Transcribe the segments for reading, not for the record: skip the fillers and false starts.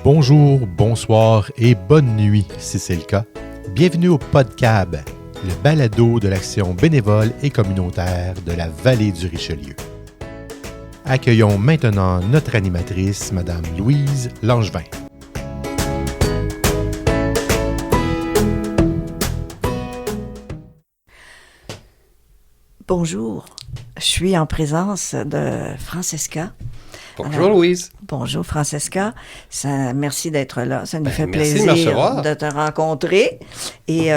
Bonjour, bonsoir et bonne nuit si c'est le cas. Bienvenue au PodCab, le balado de l'action bénévole et communautaire de la vallée du Richelieu. Accueillons maintenant notre animatrice, Madame Louise Langevin. Bonjour, je suis en présence de Francesca. Bonjour Louise. Bonjour Francesca, merci d'être là, ça nous fait merci plaisir de te rencontrer. Et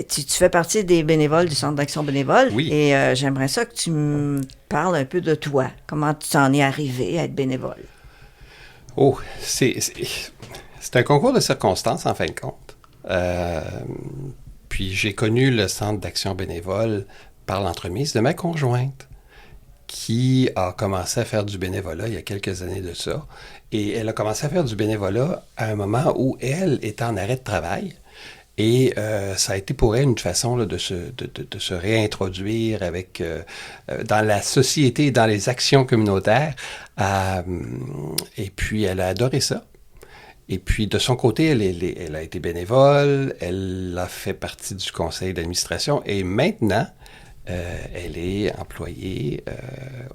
tu fais partie des bénévoles du Centre d'action bénévole. Oui. Et j'aimerais ça que tu me parles un peu de toi, comment tu t'en es arrivé à être bénévole. Oh, c'est un concours de circonstances en fin de compte. Puis j'ai connu le Centre d'action bénévole par l'entremise de ma conjointe, qui a commencé à faire du bénévolat il y a quelques années de ça. Et elle a commencé à faire du bénévolat à un moment où elle était en arrêt de travail. Et ça a été pour elle une façon là, de se réintroduire dans la société et dans les actions communautaires. Et puis, elle a adoré ça. Et puis, de son côté, elle a été bénévole, elle a fait partie du conseil d'administration et maintenant, elle est employée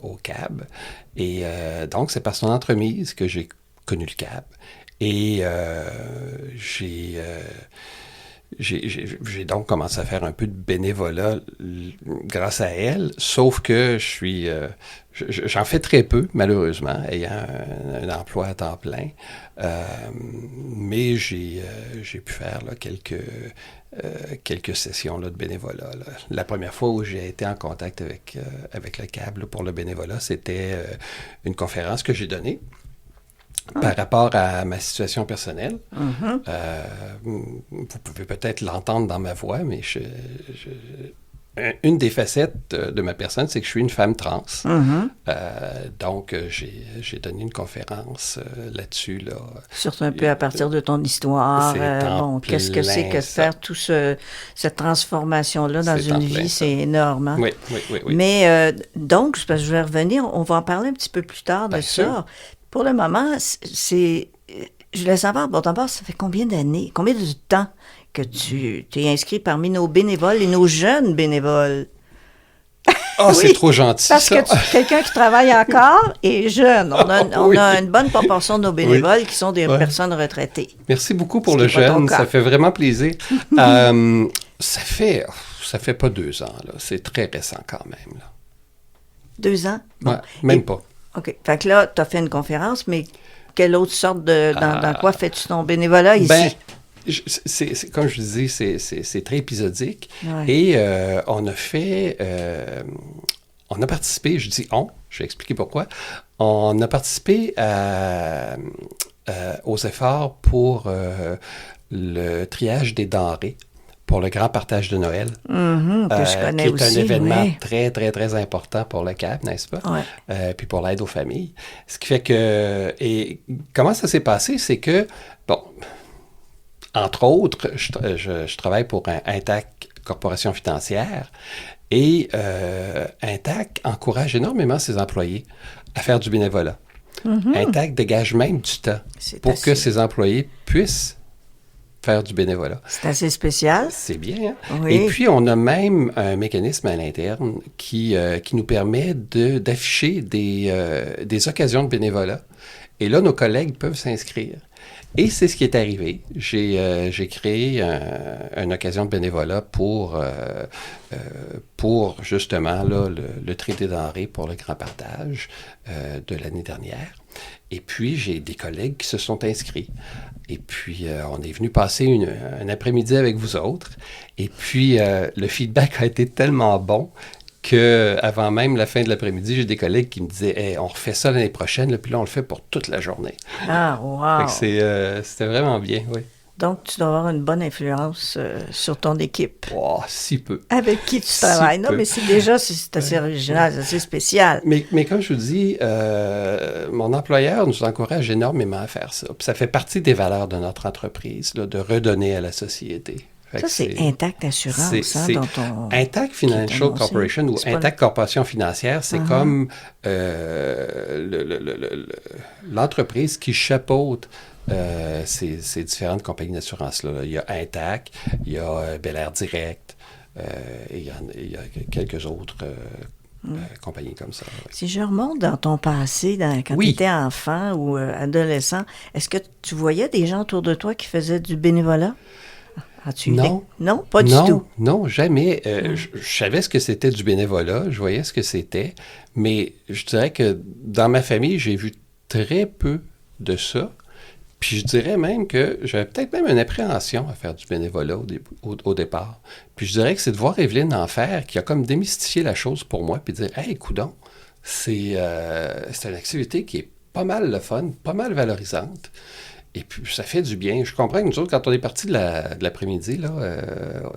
au CAB. Et donc, c'est par son entremise que j'ai connu le CAB. Et j'ai donc commencé à faire un peu de bénévolat grâce à elle, sauf que j'en fais très peu, malheureusement, ayant un emploi à temps plein. Mais j'ai pu faire là, quelques sessions là, de bénévolat. Là. La première fois où j'ai été en contact avec le CAB là, pour le bénévolat, c'était une conférence que j'ai donnée. Par rapport à ma situation personnelle, vous pouvez peut-être l'entendre dans ma voix, mais une des facettes de ma personne, c'est que je suis une femme trans. Donc, j'ai donné une conférence là-dessus. Là. Surtout un peu à partir de ton histoire. Qu'est-ce que c'est que faire toute cette transformation-là dans une vie, c'est énorme. Hein? Oui. Mais donc, parce que je vais revenir, on va en parler un petit peu plus tard de ça. Pour le moment, je voulais savoir, bon, d'abord, ça fait combien d'années, combien de temps que tu t'es inscrit parmi nos bénévoles et nos jeunes bénévoles? Ah, oui, c'est trop gentil, parce ça. Que quelqu'un qui travaille encore est jeune. On a une bonne proportion de nos bénévoles qui sont des personnes retraitées. Merci beaucoup pour le jeune, ça fait vraiment plaisir. Ça fait pas 2 ans, là. C'est très récent quand même. Là. 2 ans? Bon. Ouais, même pas. OK. Fait que là, tu as fait une conférence, mais quelle autre sorte dans quoi fais-tu ton bénévolat ici? C'est comme je disais, c'est très épisodique. Ouais. Et on a participé, je dis on, je vais expliquer pourquoi. On a participé aux efforts pour le triage des denrées pour le grand partage de Noël, que je connais qui est aussi, un événement très, très, très important pour le CAB, n'est-ce pas? Ouais. Puis pour l'aide aux familles. Ce qui fait que... Et comment ça s'est passé? C'est que, bon, entre autres, je travaille pour Intact Corporation financière et Intact encourage énormément ses employés à faire du bénévolat. Intact dégage même du temps pour que ses employés puissent faire du bénévolat. C'est assez spécial. C'est bien. Hein? Oui. Et puis, on a même un mécanisme à l'interne qui nous permet d'afficher des occasions de bénévolat. Et là, nos collègues peuvent s'inscrire. Et c'est ce qui est arrivé. J'ai créé une occasion de bénévolat pour justement là, le tri des denrées pour le grand partage de l'année dernière. Et puis, j'ai des collègues qui se sont inscrits. Et puis, on est venu passer un après-midi avec vous autres. Et puis, le feedback a été tellement bon qu'avant même la fin de l'après-midi, j'ai des collègues qui me disaient hey, « on refait ça l'année prochaine, là, puis là, on le fait pour toute la journée. » Ah, wow! C'était vraiment bien, oui. Donc, tu dois avoir une bonne influence sur ton équipe. Oh, si peu. Avec qui tu travailles. Non, mais c'est assez original, c'est assez spécial. Mais comme je vous dis, mon employeur nous encourage énormément à faire ça. Puis ça fait partie des valeurs de notre entreprise, là, de redonner à la société. Ça, c'est Intact Assurance, dans ton... Intact Financial Corporation ou Intact Corporation financière, c'est comme l'entreprise qui chapeaute ces différentes compagnies d'assurance-là. Il y a Intac, il y a Bel Air Direct, et il y a quelques autres compagnies comme ça. Oui. Si je remonte dans ton passé, quand Oui. tu étais enfant ou adolescent, est-ce que tu voyais des gens autour de toi qui faisaient du bénévolat? As-tu Non. Non, pas du Non, tout. non, jamais. Je savais ce que c'était du bénévolat, je voyais ce que c'était, mais je dirais que dans ma famille, j'ai vu très peu de ça. Puis je dirais même que j'avais peut-être même une appréhension à faire du bénévolat au départ. Puis je dirais que c'est de voir Evelyne en faire qui a comme démystifié la chose pour moi, puis dire « Hey, coudonc, c'est une activité qui est pas mal le fun, pas mal valorisante. » Et puis, ça fait du bien. Je comprends que nous autres, quand on est partis de l'après-midi, là,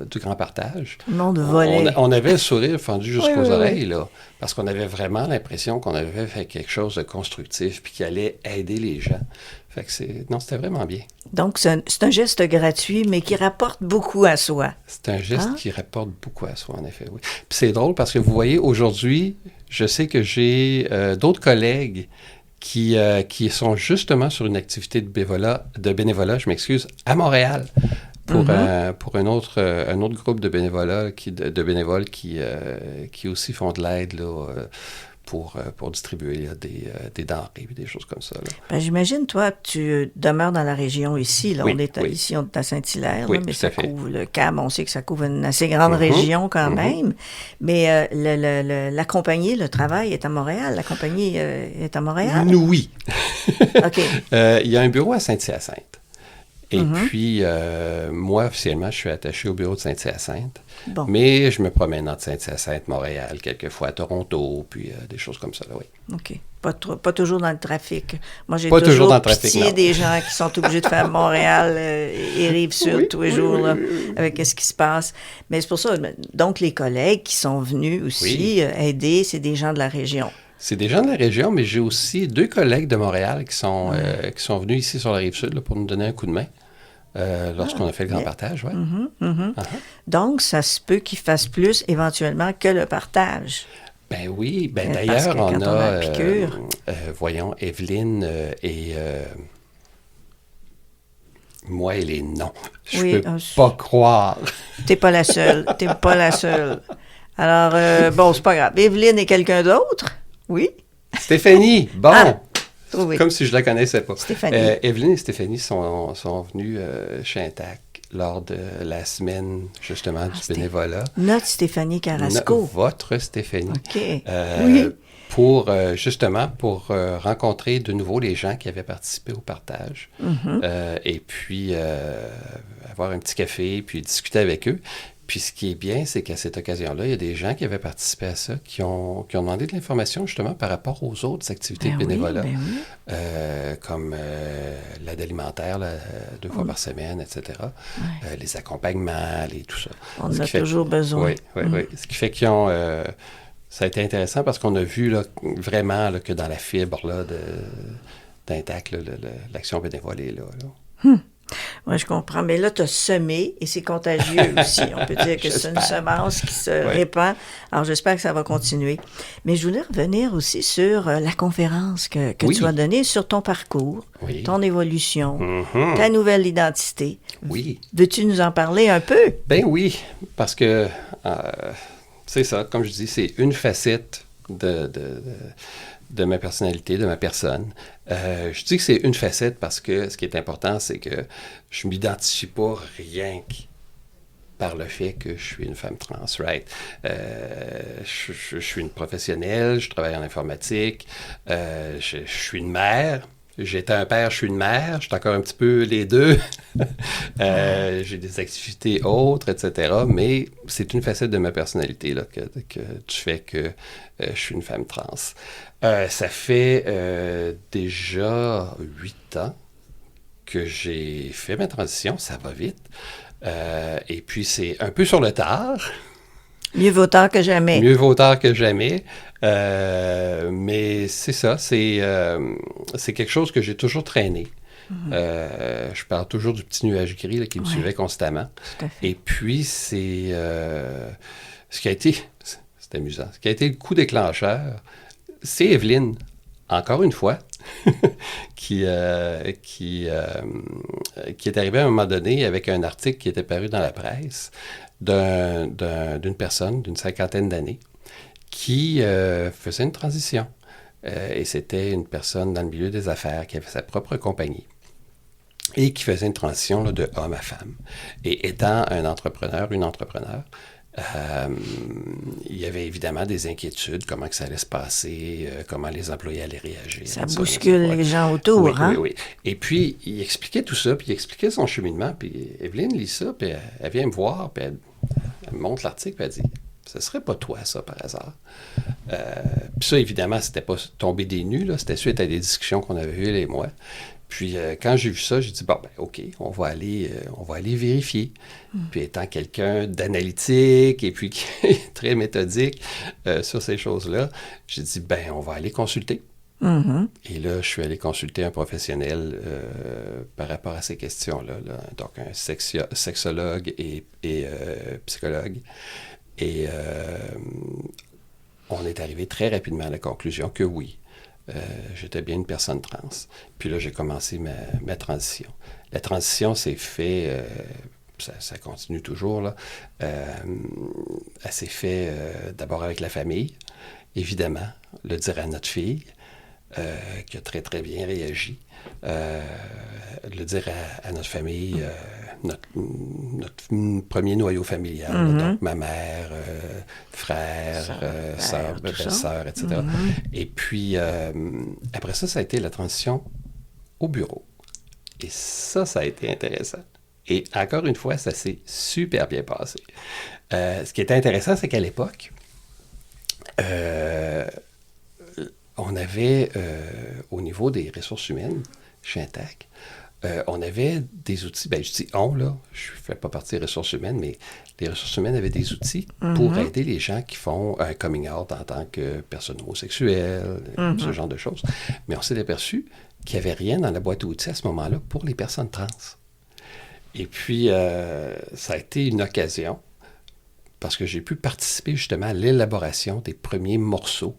du grand partage, Le monde volait. on avait le sourire fendu jusqu'aux Oui. oreilles, là, parce qu'on avait vraiment l'impression qu'on avait fait quelque chose de constructif puis qui allait aider les gens. Fait que c'était vraiment bien. Donc, c'est un geste gratuit, mais qui rapporte beaucoup à soi. C'est un geste qui rapporte beaucoup à soi, en effet, oui. Puis c'est drôle parce que vous voyez, aujourd'hui, je sais que j'ai d'autres collègues qui sont justement sur une activité de bénévolat, je m'excuse, à Montréal, pour un autre groupe de bénévoles qui aussi font de l'aide là, pour distribuer là, des denrées et des choses comme ça. Là. Ben, j'imagine, toi, tu demeures dans la région ici. Là. Oui, on est ici, on est à Saint-Hilaire, oui, là, mais tout ça à fait. couvre le CAM. On sait que ça couvre une assez grande région quand même. Mais la compagnie, le travail est à Montréal. La compagnie est à Montréal? Oui. OK. Il y a un bureau à Saint-Hyacinthe. Et puis, moi, officiellement, je suis attaché au bureau de Saint-Hyacinthe. Bon. Mais je me promène entre Saint-Hyacinthe, Montréal, quelquefois à Toronto, puis des choses comme ça, là, oui. OK. Pas toujours dans le trafic. Moi, j'ai Pas toujours dans le pitié trafic, non. des gens qui sont obligés de faire Montréal et Rive-Sud tous les jours, là, avec ce qui se passe. Mais c'est pour ça, donc les collègues qui sont venus aussi aider, c'est des gens de la région. C'est des gens de la région, mais j'ai aussi 2 collègues de Montréal qui sont venus ici sur la Rive-Sud là, pour nous donner un coup de main lorsqu'on a fait le grand partage. Ouais. Donc, ça se peut qu'ils fassent plus éventuellement que le partage. Ben oui, Parce d'ailleurs, que quand on on a a, la piqûre. voyons, Evelyne et moi et les noms. Je Oui, peux pas croire. T'es pas la seule. T'es pas la seule. Alors, bon, c'est pas grave. Evelyne et quelqu'un d'autre? Oui? Stéphanie, bon! Ah, oui. Comme si je la connaissais pas. Stéphanie. Evelyne et Stéphanie sont venues chez Intac lors de la semaine, justement, du bénévolat. Notre Stéphanie Carrasco. Votre Stéphanie. OK. Oui. Pour, justement, pour rencontrer de nouveau les gens qui avaient participé au partage. Et puis, avoir un petit café, puis discuter avec eux. Puis ce qui est bien, c'est qu'à cette occasion-là, il y a des gens qui avaient participé à ça, qui ont demandé de l'information justement par rapport aux autres activités de bénévolat, comme l'aide alimentaire 2 fois par semaine, etc., les accompagnements, tout ça. On en a toujours besoin. Oui. Ce qui fait qu'ils ont... ça a été intéressant parce qu'on a vu là, vraiment là, que dans la fibre là, d'Intac, l'action bénévole est là. Oui, je comprends. Mais là, tu as semé et c'est contagieux aussi. On peut dire que c'est une semence qui se répand. Alors, j'espère que ça va continuer. Mais je voulais revenir aussi sur la conférence que tu as donnée sur ton parcours, ton évolution, ta nouvelle identité. Oui. Veux-tu nous en parler un peu? Ben oui, parce que c'est ça, comme je dis, c'est une facette de ma personnalité, de ma personne. Je dis que c'est une facette parce que ce qui est important, c'est que je ne m'identifie pas rien que par le fait que je suis une femme trans, right? Je suis une professionnelle, je travaille en informatique, je suis une mère. J'étais un père, je suis une mère, je suis encore un petit peu les deux. J'ai des activités autres, etc. Mais c'est une facette de ma personnalité là, que du fait que je suis une femme trans. Ça fait déjà 8 ans que j'ai fait ma transition, ça va vite. Et puis c'est un peu sur le tard. Mieux vaut tard que jamais. Mieux vaut tard que jamais. Mais c'est ça, c'est quelque chose que j'ai toujours traîné. Je parle toujours du petit nuage gris là, qui me suivait constamment. Tout à fait. Et puis, c'est ce qui a été, c'est amusant, ce qui a été le coup déclencheur, c'est Evelyne. encore une fois, qui est arrivé à un moment donné avec un article qui était paru dans la presse d'une personne d'une 50aine d'années qui faisait une transition. Et c'était une personne dans le milieu des affaires qui avait sa propre compagnie et qui faisait une transition là, de homme à femme. Et étant une entrepreneur, il y avait évidemment des inquiétudes, comment que ça allait se passer, comment les employés allaient réagir. Ça bouscule les gens autour, oui, hein? Oui. Et puis, il expliquait tout ça, puis il expliquait son cheminement, puis Evelyne lit ça, puis elle vient me voir, puis elle me montre l'article, puis elle dit « Ce serait pas toi, ça, par hasard? » Puis ça, évidemment, c'était pas tombé des nues, là, c'était suite à des discussions qu'on avait eues, elle et moi. Puis quand j'ai vu ça, j'ai dit, bon, ben OK, on va aller vérifier. Puis étant quelqu'un d'analytique et puis qui est très méthodique sur ces choses-là, j'ai dit, ben on va aller consulter. Et là, je suis allé consulter un professionnel par rapport à ces questions-là. Donc, un sexologue et psychologue. Et on est arrivé très rapidement à la conclusion que oui, j'étais bien une personne trans. Puis là, j'ai commencé ma transition. La transition s'est fait, ça continue toujours, là. Elle s'est fait d'abord avec la famille, évidemment, le dire à notre fille, qui a très, très bien réagi. Le dire à notre famille, notre premier noyau familial, donc ma mère, frère, sœur, belle-sœur, etc. Et puis, après ça, ça a été la transition au bureau. Et ça a été intéressant. Et encore une fois, ça s'est super bien passé. Ce qui était intéressant, c'est qu'à l'époque, on avait, au niveau des ressources humaines, chez Intact, on avait des outils, je dis on, là, je ne fais pas partie des ressources humaines, mais les ressources humaines avaient des outils pour aider les gens qui font un coming out en tant que personne homosexuelle, ce genre de choses. Mais on s'est aperçu qu'il n'y avait rien dans la boîte à outils à ce moment-là pour les personnes trans. Et puis, ça a été une occasion, parce que j'ai pu participer justement à l'élaboration des premiers morceaux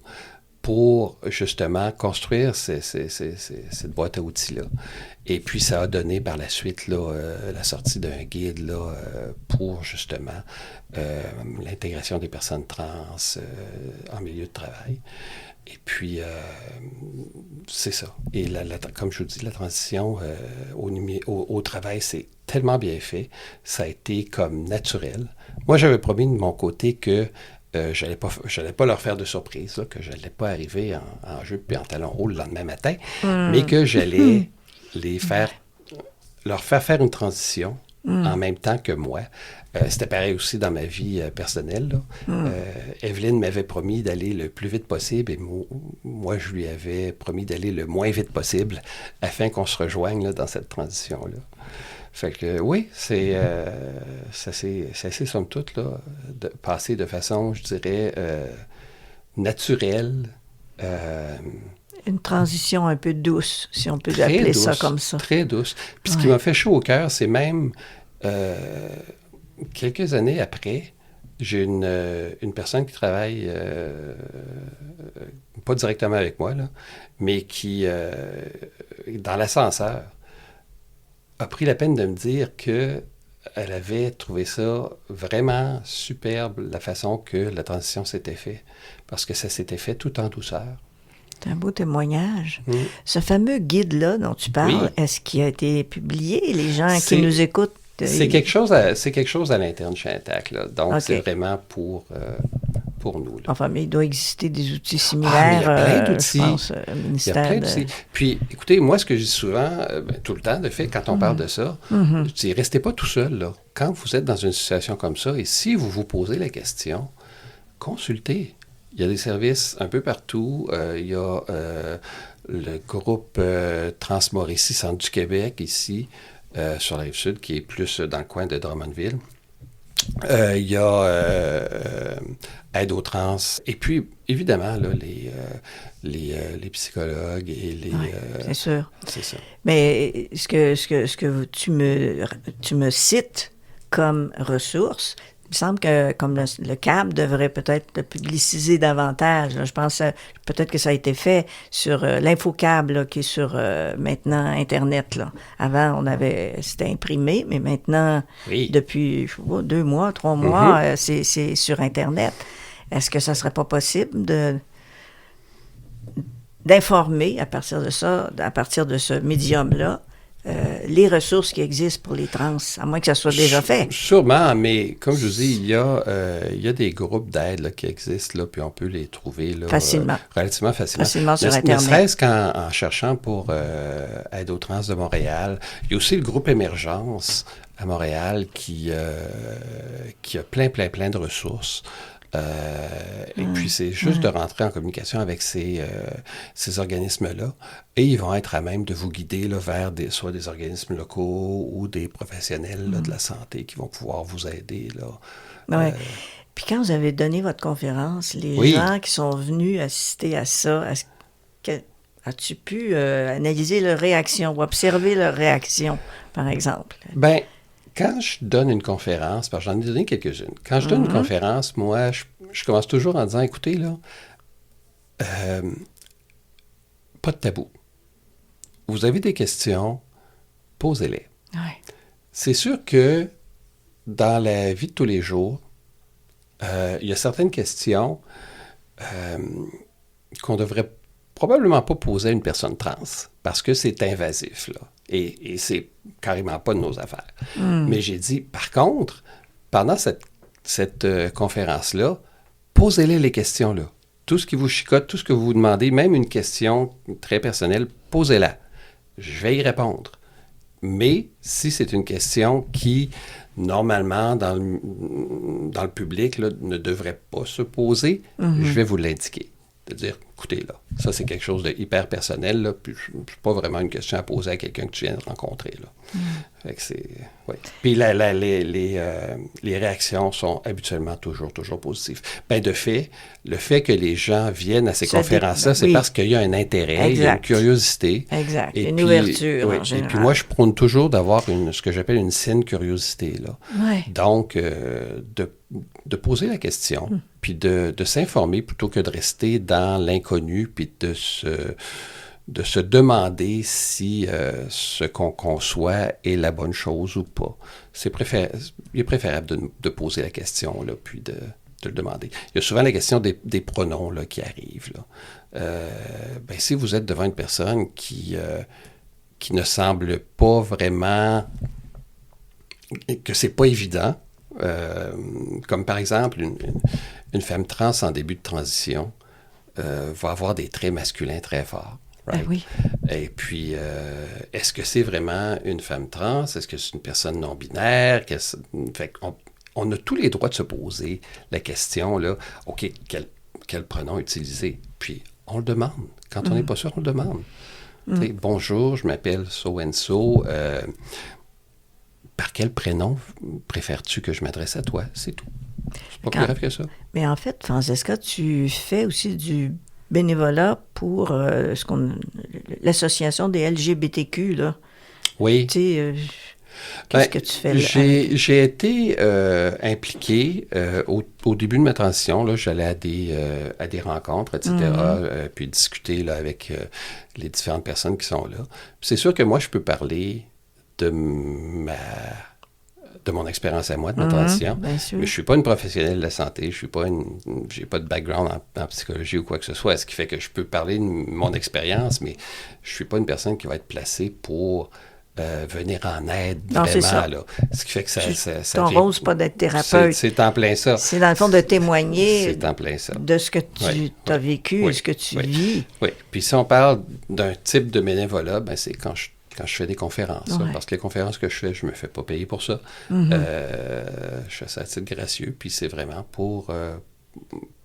pour justement construire cette boîte à outils-là. Et puis, ça a donné par la suite là, la sortie d'un guide là, pour justement l'intégration des personnes trans en milieu de travail. Et puis, c'est ça. Et comme je vous dis, la transition au travail, c'est tellement bien fait. Ça a été comme naturel. Moi, j'avais promis de mon côté que j'allais pas leur faire de surprise, là, que j'allais pas arriver en jupe et en talons hauts le lendemain matin, mais que j'allais leur faire une transition en même temps que moi. C'était pareil aussi dans ma vie personnelle. Evelyne m'avait promis d'aller le plus vite possible et moi, je lui avais promis d'aller le moins vite possible afin qu'on se rejoigne là, dans cette transition-là. Fait que oui, ça s'est somme toute là, passé de façon, je dirais, naturelle. Une transition un peu douce, si on peut appeler ça comme ça. Très douce. Puis ce qui m'a fait chaud au cœur, c'est même quelques années après, j'ai une personne qui travaille, pas directement avec moi, là, mais qui, dans l'ascenseur, a pris la peine de me dire qu'elle avait trouvé ça vraiment superbe, la façon que la transition s'était faite, parce que ça s'était fait tout en douceur. C'est un beau témoignage. Ce fameux guide-là dont tu parles, est-ce qu'il a été publié? Les gens qui nous écoutent... C'est quelque chose à l'interne chez Intact, là. Donc, c'est vraiment pour nous. Là. Enfin, mais il doit exister des outils similaires, il y a plein d'outils. Je pense, au ministère. Il y a plein d'outils. Puis, écoutez, moi, ce que je dis souvent, tout le temps, de fait, quand on parle de ça, je dis, restez pas tout seul, là. Quand vous êtes dans une situation comme ça, et si vous vous posez la question, consultez. Il y a des services un peu partout. Il y a le groupe Trans-Mauricie, Centre du Québec, ici, sur la Rive-Sud, qui est plus dans le coin de Drummondville. Il y a Aide aux trans. Et puis, évidemment, là, les psychologues et les... Oui, c'est sûr. C'est ça. Mais ce que tu me cites comme ressource, me semble que comme le CAB devrait peut-être le publiciser davantage. Là. Je pense peut-être que ça a été fait sur l'InfoCab là, qui est sur maintenant Internet. Là. Avant, c'était imprimé, mais maintenant, depuis 2 mois, 3 mois, c'est sur Internet. Est-ce que ça serait pas possible d'informer à partir de ça, à partir de ce médium-là, les ressources qui existent pour les trans, à moins que ça soit déjà fait. Sûrement, mais comme je vous dis, il y a des groupes d'aide là, qui existent, là, puis on peut les trouver là, relativement facilement. Facilement sur Internet. Ne serait-ce qu'en cherchant pour Aide aux trans de Montréal. Il y a aussi le groupe Émergence à Montréal qui a plein de ressources. Et puis, c'est juste de rentrer en communication avec ces organismes-là et ils vont être à même de vous guider là, vers soit des organismes locaux ou des professionnels là, de la santé qui vont pouvoir vous aider. Là. Puis quand vous avez donné votre conférence, les gens qui sont venus assister à ça, as-tu pu analyser leur réaction ou observer leur réaction, par exemple? Bien, quand je donne une conférence, parce que j'en ai donné quelques-unes, quand je donne une conférence, moi, je commence toujours en disant, écoutez, là, pas de tabou. Vous avez des questions, posez-les. Ouais. C'est sûr que dans la vie de tous les jours, il y a certaines questions qu'on devrait probablement pas poser à une personne trans, parce que c'est invasif, là. Et c'est carrément pas de nos affaires. Mais j'ai dit, par contre, pendant cette conférence-là, posez-les les questions-là. Tout ce qui vous chicote, tout ce que vous vous demandez, même une question très personnelle, posez-la. Je vais y répondre. Mais si c'est une question qui, normalement, dans le public, là, ne devrait pas se poser, je vais vous l'indiquer. De dire, écoutez, là, ça, c'est quelque chose de hyper personnel, là, puis c'est pas vraiment une question à poser à quelqu'un que tu viens de rencontrer, là. Fait que c'est... Oui. Puis les réactions sont habituellement toujours positives. Bien, de fait, le fait que les gens viennent à ces conférences-là, c'est parce qu'il y a un intérêt, il y a une curiosité. Exact, une ouverture, en général. Et puis moi, je prône toujours d'avoir ce que j'appelle une saine curiosité, là. Ouais. Donc, de poser la question, puis de s'informer plutôt que de rester dans l'inconnu, puis de se demander si ce qu'on conçoit est la bonne chose ou pas. Il est préférable de poser la question, là, puis de le demander. Il y a souvent la question des pronoms là, qui arrivent. Là. Si vous êtes devant une personne qui ne semble pas vraiment... que c'est pas évident, comme par exemple une femme trans en début de transition va avoir des traits masculins très forts. Right? Oui. Et puis, est-ce que c'est vraiment une femme trans? Est-ce que c'est une personne non-binaire? Fait on a tous les droits de se poser la question, là, OK, quel pronom utiliser? Puis, on le demande. Quand on n'est pas sûr, on le demande. Bonjour, je m'appelle so-and-so. Par quel prénom préfères-tu que je m'adresse à toi? C'est tout. C'est pas plus grave que ça. Mais en fait, Francesca, tu fais aussi du bénévolat pour l'association des LGBTQ, là. Oui. Tu sais, qu'est-ce que tu fais là? J'ai été impliqué au début de ma transition. Là, j'allais à des rencontres, etc., puis discuter là, avec les différentes personnes qui sont là. Puis c'est sûr que moi, je peux parler de mon expérience à moi, de ma transition. Mais je ne suis pas une professionnelle de la santé, j'ai pas de background en psychologie ou quoi que ce soit, ce qui fait que je peux parler de mon expérience, mais je ne suis pas une personne qui va être placée pour venir en aide, non, vraiment. Ça. Là. Ce qui fait que ça ton rôle, c'est pas d'être thérapeute. C'est en plein ça. C'est dans le fond de témoigner c'est en plein ça. de ce que tu as vécu, ce que tu vis. Oui, puis si on parle d'un type de bénévolat, ben c'est quand je fais des conférences. Parce que les conférences que je fais, je ne me fais pas payer pour ça. Je fais ça à titre gracieux, puis c'est vraiment pour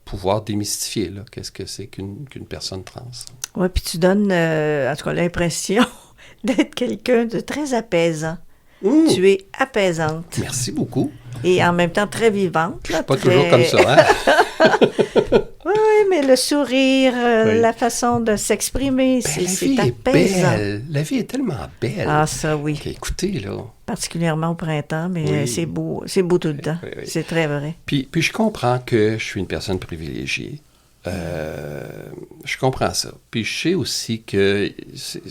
pouvoir démystifier là, qu'est-ce que c'est qu'une personne trans. Oui, puis tu donnes, en tout cas, l'impression d'être quelqu'un de très apaisant. Tu es apaisante. Merci beaucoup. Et en même temps très vivante. Je ne suis pas toujours comme ça, hein? Oui, mais le sourire, Oui. la façon de s'exprimer, Ben, la c'est vie est apaisant. belle. La vie est tellement belle. Ah, ça, oui. Écoutez, là. Particulièrement au printemps, mais Oui. c'est beau tout le temps. Oui, oui. C'est très vrai. Puis je comprends que je suis une personne privilégiée. Je comprends ça. Puis je sais aussi que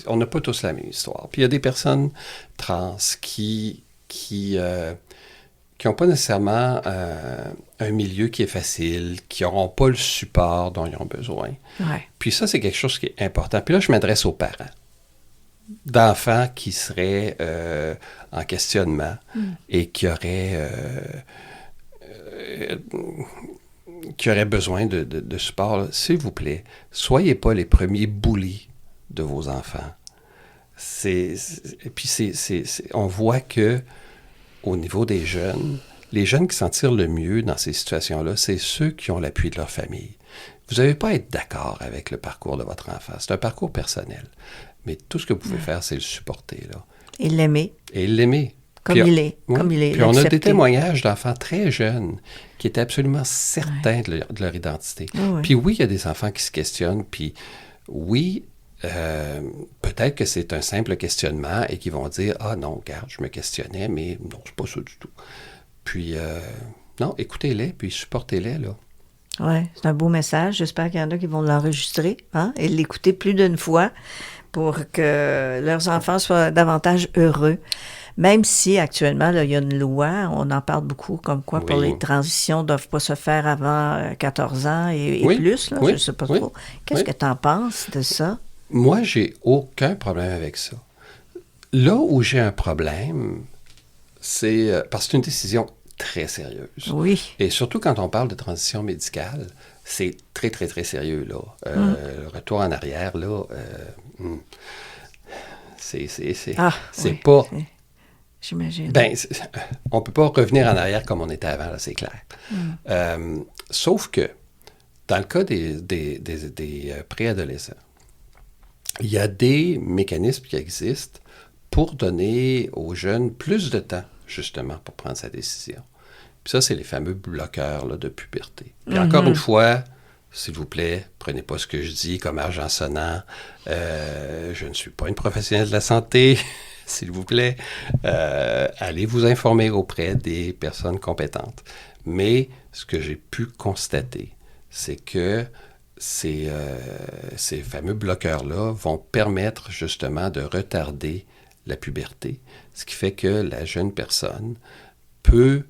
on n'a pas tous la même histoire. Puis il y a des personnes trans qui n'ont pas nécessairement un milieu qui est facile, qui n'auront pas le support dont ils ont besoin. Ouais. Puis ça, c'est quelque chose qui est important. Puis là, je m'adresse aux parents d'enfants qui seraient en questionnement et qui auraient besoin de support. Là. S'il vous plaît, soyez pas les premiers bullies de vos enfants. On voit que au niveau des jeunes, les jeunes qui s'en tirent le mieux dans ces situations-là, c'est ceux qui ont l'appui de leur famille. Vous n'avez pas à être d'accord avec le parcours de votre enfant. C'est un parcours personnel. Mais tout ce que vous pouvez faire, c'est le supporter. Là. Et l'aimer. Et l'aimer. Comme Puis, il est. oui. Comme il est. Puis on a des l'accepter. témoignages d'enfants très jeunes qui étaient absolument certains de leur identité. Oui. Puis oui, il y a des enfants qui se questionnent. Puis oui, peut-être que c'est un simple questionnement et qui vont dire « Ah non, regarde, je me questionnais, mais non, c'est pas ça du tout. » Puis non, écoutez-les, puis supportez-les, là. Oui, c'est un beau message. J'espère qu'il y en a qui vont l'enregistrer et l'écouter plus d'une fois pour que leurs enfants soient davantage heureux. Même si actuellement, là, il y a une loi, on en parle beaucoup, comme quoi pour Oui. les transitions ne doivent pas se faire avant 14 ans et Oui. plus. Là, Oui. je ne sais pas Oui. trop. Qu'est-ce Oui. que tu en penses de ça? Moi, j'ai aucun problème avec ça. Là où j'ai un problème, c'est parce que c'est une décision très sérieuse. Oui. Et surtout quand on parle de transition médicale, c'est très, très, très sérieux, là. Le retour en arrière, là, c'est oui, pas... J'imagine. Ben, on peut pas revenir en arrière comme on était avant, là, c'est clair. Sauf que, dans le cas des préadolescents, il y a des mécanismes qui existent pour donner aux jeunes plus de temps, justement, pour prendre sa décision. Puis ça, c'est les fameux bloqueurs là, de puberté. Puis encore une fois, s'il vous plaît, prenez pas ce que je dis comme argent sonnant. Je ne suis pas une professionnelle de la santé, s'il vous plaît. Allez vous informer auprès des personnes compétentes. Mais ce que j'ai pu constater, c'est que ces fameux bloqueurs-là vont permettre justement de retarder la puberté, ce qui fait que la jeune personne peut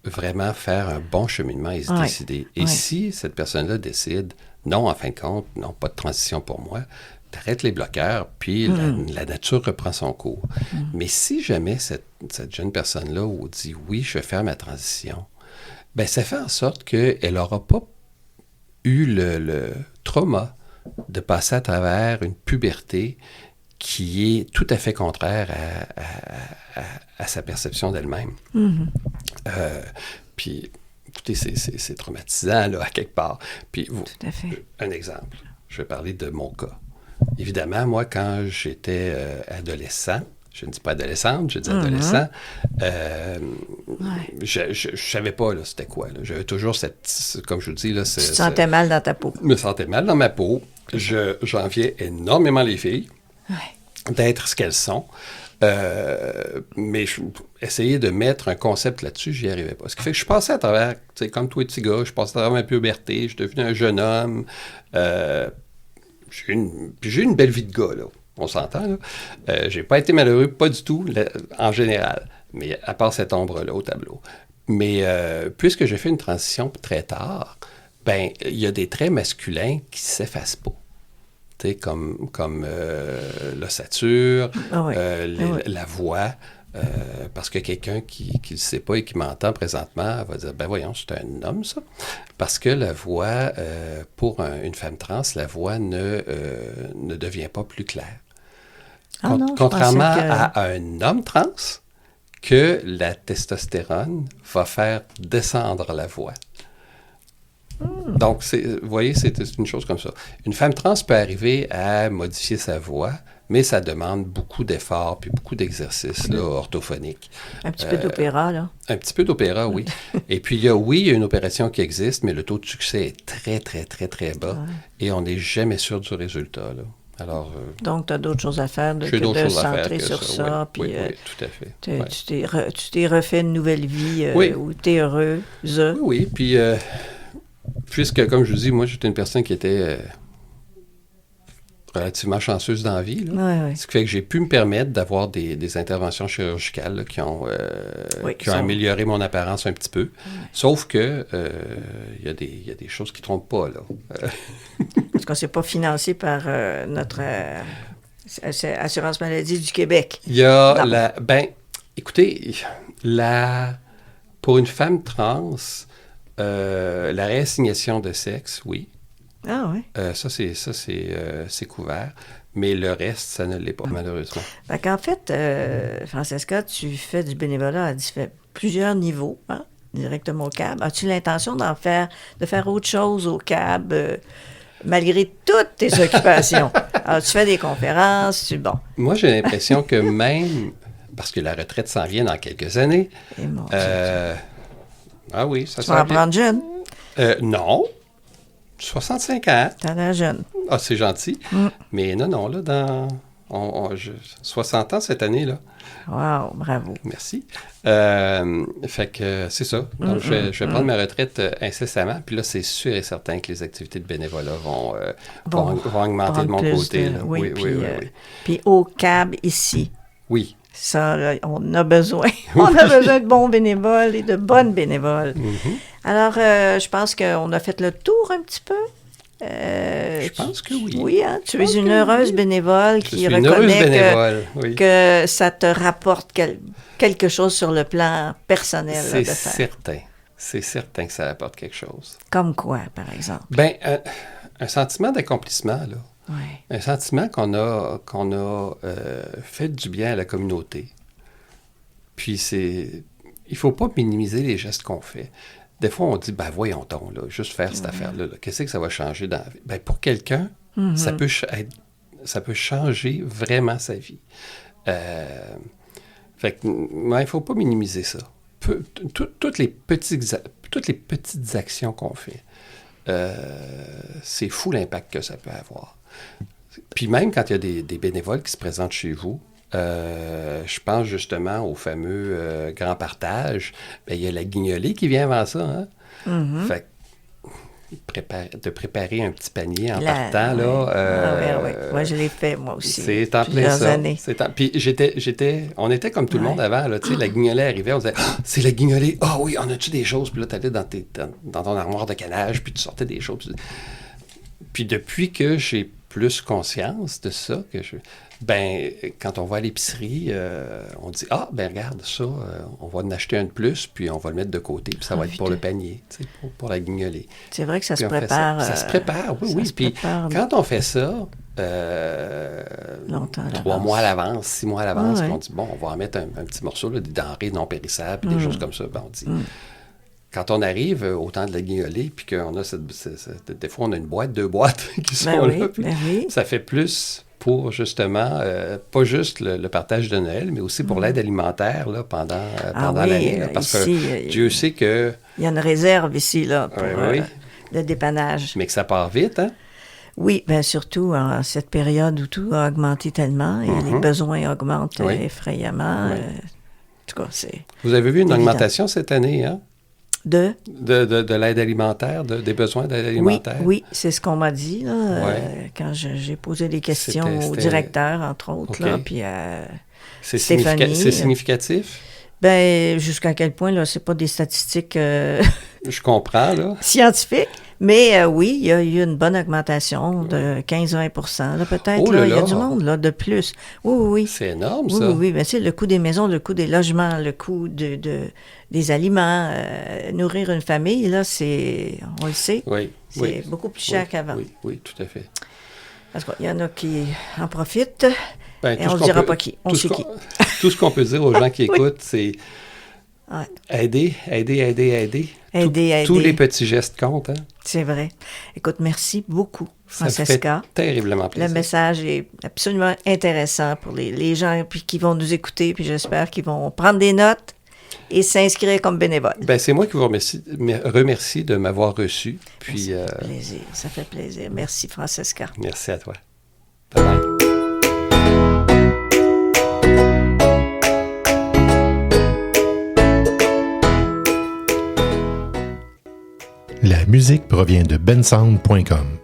vraiment faire un bon cheminement et se décider. Et si cette personne-là décide, non, en fin de compte, non, pas de transition pour moi, t'arrêtes les bloqueurs, puis la nature reprend son cours. Mais si jamais cette jeune personne-là dit « oui, je vais faire ma transition », ben ça fait en sorte qu'elle n'aura pas eu le trauma de passer à travers une puberté qui est tout à fait contraire à sa perception d'elle-même. Puis, écoutez, c'est traumatisant, là, à quelque part. Puis, Tout à fait. Un exemple, je vais parler de mon cas. Évidemment, moi, quand j'étais adolescent, je ne dis pas adolescente, je dis adolescent, je ne savais pas, là, c'était quoi. Là. J'avais toujours comme je vous dis... Là, tu te sentais mal dans ta peau. Je me sentais mal dans ma peau. J'enviais énormément les filles d'être ce qu'elles sont. Mais essayer de mettre un concept là-dessus, j'y arrivais pas. Ce qui fait que je passais à travers, tu sais, comme tous les petits gars, je passais à travers ma puberté, je suis devenu un jeune homme. J'ai eu une belle vie de gars, là. On s'entend, là. J'ai pas été malheureux, pas du tout, en général. Mais à part cette ombre-là au tableau. Mais puisque j'ai fait une transition très tard, ben il y a des traits masculins qui s'effacent pas. Comme l'ossature, la voix, parce que quelqu'un qui ne le sait pas et qui m'entend présentement va dire, ben voyons, c'est un homme, ça. Parce que la voix, pour une femme trans, la voix ne devient pas plus claire. Contrairement à un homme trans, que la testostérone va faire descendre la voix. Donc, vous voyez, c'est une chose comme ça. Une femme trans peut arriver à modifier sa voix, Mais ça demande beaucoup d'efforts puis beaucoup d'exercices là, orthophoniques. Un petit peu d'opéra, là. Un petit peu d'opéra, oui. Et puis, il y a une opération qui existe, mais le taux de succès est très, très, très, très bas. Et on n'est jamais sûr du résultat, là. Alors, donc, tu as d'autres choses à faire que de centrer sur ça. Puis, oui, tout à fait. Tu t'es refait une nouvelle vie où tu es heureuse. Oui, puis puisque, comme je vous dis, moi, j'étais une personne qui était relativement chanceuse dans la vie. Là. Oui. Ce qui fait que j'ai pu me permettre d'avoir des interventions chirurgicales là, qui ont amélioré mon apparence un petit peu. Sauf que il y a des choses qui ne trompent pas. Là. Parce qu'on ne s'est pas financé par notre assurance maladie du Québec. Il y a écoutez, pour une femme trans, la réassignation de sexe, oui. Ah oui? Ça, c'est couvert. Mais le reste, ça ne l'est pas, malheureusement. En fait, Francesca, tu fais du bénévolat à plusieurs niveaux, hein, directement au CAB. As-tu l'intention de faire autre chose au CAB, malgré toutes tes occupations? Alors, tu fais des conférences, bon. Moi, j'ai l'impression que même, parce que la retraite s'en vient dans quelques années. Et mon ah oui, ça s'en vient. Tu vas en prendre jeune? Non. 65 ans. T'as l'air jeune. Ah, c'est gentil. Mais non, là, dans 60 ans cette année, là. Wow, bravo. Merci. Fait que c'est ça. Donc, je vais prendre ma retraite incessamment. Puis là, c'est sûr et certain que les activités de bénévolat vont augmenter de mon côté. Oui. Puis au CAB, ici. Oui. Ça, là, on a besoin. On a besoin de bons bénévoles et de bonnes bénévoles. Alors, je pense qu'on a fait le tour un petit peu. Je pense que oui. Oui, hein? Tu es une heureuse bénévole qui reconnaît que ça te rapporte quelque chose sur le plan personnel. C'est certain. C'est certain que ça apporte quelque chose. Comme quoi, par exemple? Bien, un sentiment d'accomplissement, là. Oui. Un sentiment qu'on a fait du bien à la communauté. Puis il ne faut pas minimiser les gestes qu'on fait. Des fois, on dit, voyons donc, là, juste faire cette affaire-là, là, qu'est-ce que ça va changer dans la vie? Pour quelqu'un, ça peut changer vraiment sa vie. Fait que, il ne faut pas minimiser ça. Toutes les petites actions qu'on fait, c'est fou l'impact que ça peut avoir. Puis même quand il y a des bénévoles qui se présentent chez vous, je pense justement au fameux grand partage, il y a la guignolée qui vient avant ça. Hein? Fait de préparer un petit panier en partant, là. Oui, je l'ai fait, moi aussi. C'est en plein ça. Années. Puis on était comme tout le monde avant, là. Tu sais, la guignolée arrivait, on disait, c'est la guignolée. Ah oui, on a-tu des choses? Puis là, tu allais dans ton armoire de canage, puis tu sortais des choses. Puis depuis que j'ai plus conscience de ça, quand on va à l'épicerie, on dit, regarde ça, on va en acheter un de plus, puis on va le mettre de côté, puis ça va être pour le panier, pour la guignolée. C'est vrai que ça se prépare. Ça se prépare, oui. Puis quand on fait ça, 3 mois à l'avance, 6 mois à l'avance, on dit, on va en mettre un petit morceau, là, des denrées non périssables, puis des choses comme ça. On dit, quand on arrive au temps de la guignolée, puis qu'on a des fois, on a une boîte, 2 boîtes qui sont là, puis ça fait plus pour justement, pas juste le partage de Noël, mais aussi pour l'aide alimentaire là, pendant l'année. Là, parce ici, que Dieu sait que... Il y a une réserve ici là, pour le dépannage. Mais que ça part vite, hein? Oui, bien surtout en cette période où tout a augmenté tellement et les besoins augmentent effrayamment. En tout cas, c'est... Vous avez vu une augmentation cette année, hein? De l'aide alimentaire, des besoins d'aide alimentaire? Oui, c'est ce qu'on m'a dit là, quand j'ai posé des questions au directeur, entre autres. Là, puis Stéphanie. C'est significatif? Bien, jusqu'à quel point, là, c'est pas des statistiques je comprends, là. scientifiques, mais oui, il y a eu une bonne augmentation de 15-20 là, peut-être. Il y a du monde là, de plus. Oui. C'est énorme, ça. Oui. Bien, le coût des maisons, le coût des logements, le coût des aliments, nourrir une famille, là, on le sait, c'est beaucoup plus cher qu'avant. Oui, tout à fait. Parce qu'il y en a qui en profitent, et on ne dira pas qui, on sait qui. Tout ce qu'on peut dire aux gens qui écoutent, c'est Ouais. Aider. Aider. Tous les petits gestes comptent. Hein? C'est vrai. Écoute, merci beaucoup, Ça me Francesca. fait terriblement plaisir. Le message est absolument intéressant pour les gens puis qui vont nous écouter, puis j'espère qu'ils vont prendre des notes et s'inscrire comme bénévole. Ben, c'est moi qui vous remercie de m'avoir reçu. Puis, Ça fait plaisir. Merci, Francesca. Merci à toi. Bye-bye. La musique provient de bensound.com.